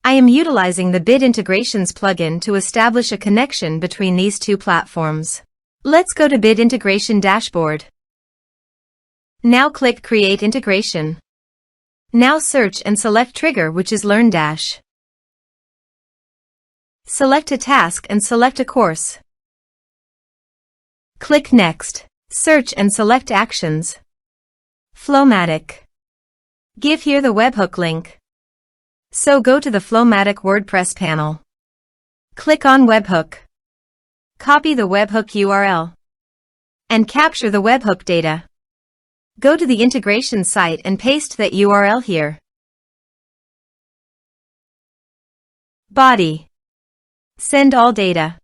I am utilizing the Bit Integrations plugin to establish a connection between these two platforms. Let's go to Bit Integration Dashboard. Now click Create Integration. Now search and select Trigger, which is LearnDash. Select a task and select a course. Click Next. Search and select Actions. FlowMattic. Give here the webhook link. So go to the FlowMattic WordPress panel. Click on Webhook. Copy the webhook URL. And capture the webhook data. Go to the integration site and paste that URL here. Body. Send all data.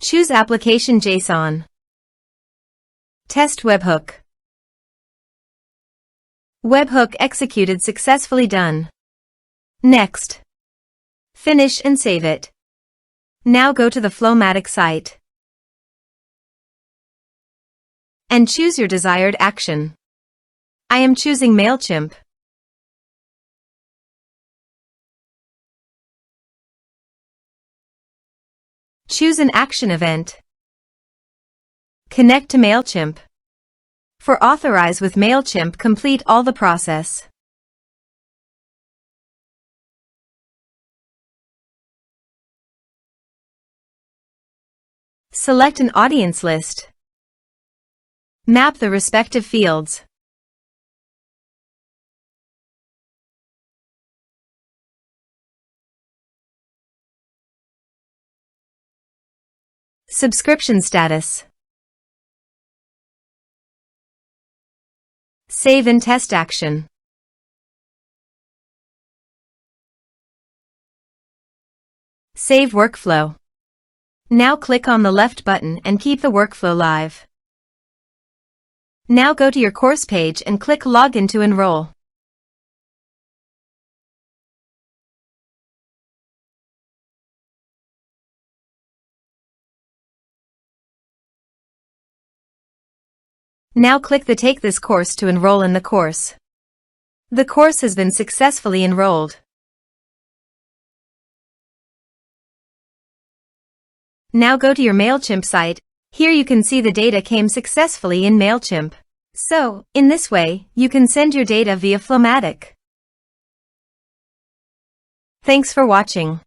Choose Application JSON. Test webhook. Webhook executed successfully. Done. Next. Finish and save it. Now go to the FlowMattic site and choose your desired action. I am choosing MailChimp. Choose an action event. Connect to MailChimp. For Authorize with MailChimp, complete all the process. Select an audience list. Map the respective fields. Subscription status. Save and test action. Save workflow. Now click on the left button and keep the workflow live. Now go to your course page and click Login to enroll. Now click the Take this course to enroll in the course. The course has been successfully enrolled. Now go to your MailChimp site. Here you can see the data came successfully in MailChimp. So, in this way, you can send your data via FlowMattic. Thanks for watching.